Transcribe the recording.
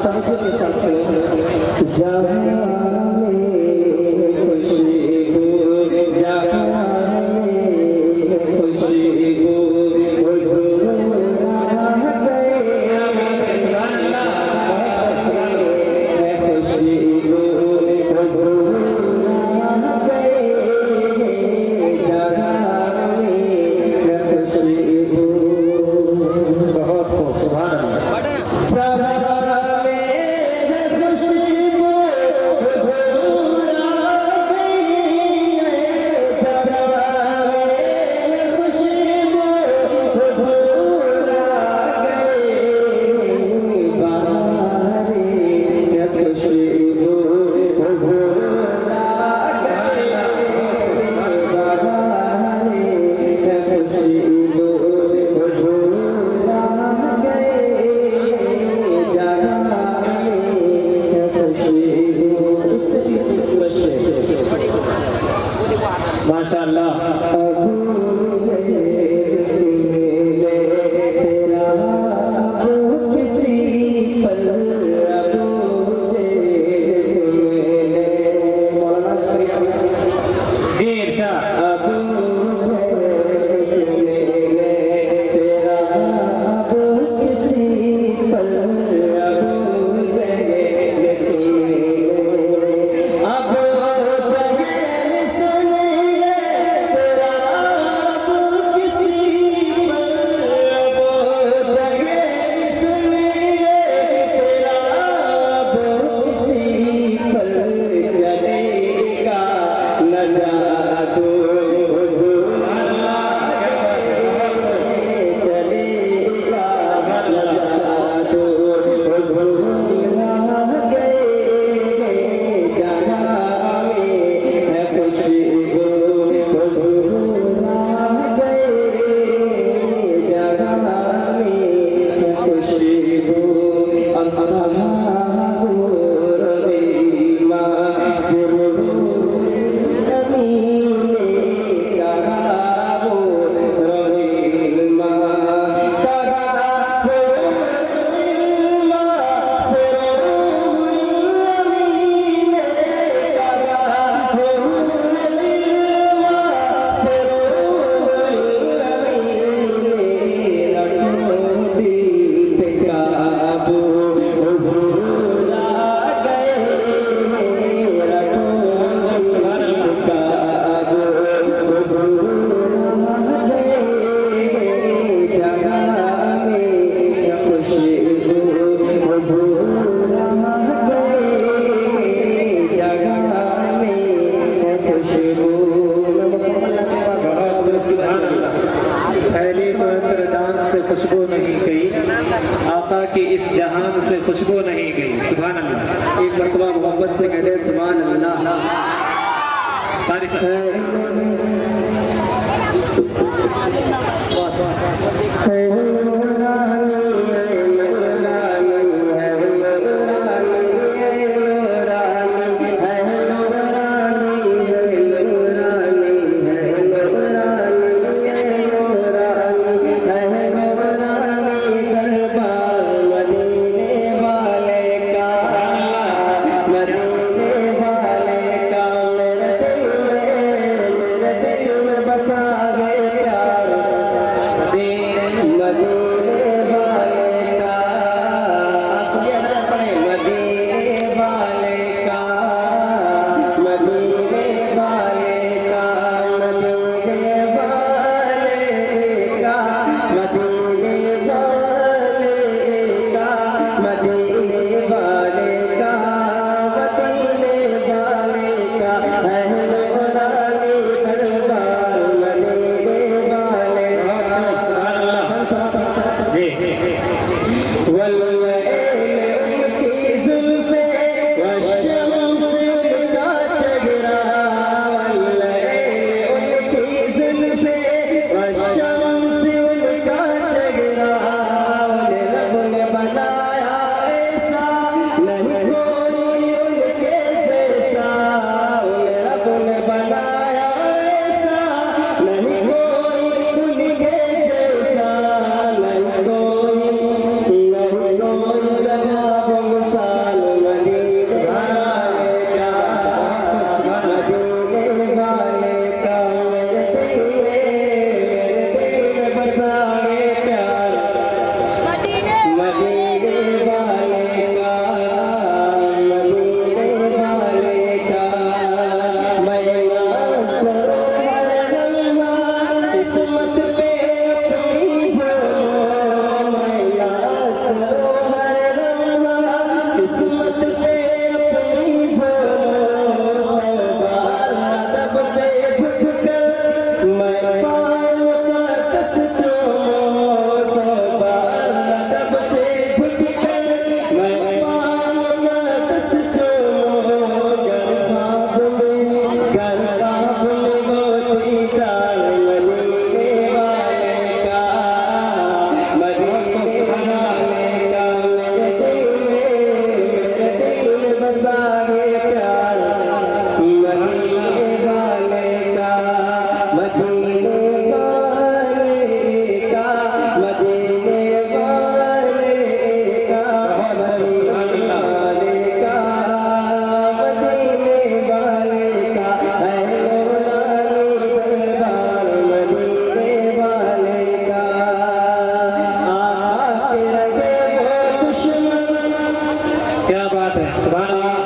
तवज्जो के साथ सुनो। जहां में खुशबू, जहां में खुशबू, हुजूर आ गए, खुशबू हुजूर आ गए, जहां में खुशबू। बहुत खूब, सुभान अल्लाह। जहां में खुशबू हुजूर आ गई, जहां में खुशबू हुजूर आ गई, बहारे खुशबू हुजूर आ गई, बहारे खुशबू हुजूर आ गई, जहां में खुशबू। इससे भी खूबसूरत है माशाअल्लाह। अबू जैद सुन ले तेरा अबू किसी पल, अबू जैद सुन ले मौलाना जी इरशाद। अबू जैद सुन ले तेरा अबू किसी पल, अबू जैद सुन ले, अबू जैद सुन ले तेरा अबू किसी पल, अबू जैद सुन ले तेरा अबू किसी पल, चलेगा न जादू हुजूर आ गए, चलेगा न जादू हुजूर आ गए, जहां में खुशबू हुजूर आ गए, जहां में खुशबू। अल्लाह रबीमा सिर खुशबू नहीं गई, आका की इस जहान से खुशबू नहीं गई। सुभान अल्लाह। एक मरतबा मोहब्बत से कहते सुभान अल्लाह। बसा गए प्यार मदीने बात है, सुभान अल्लाह।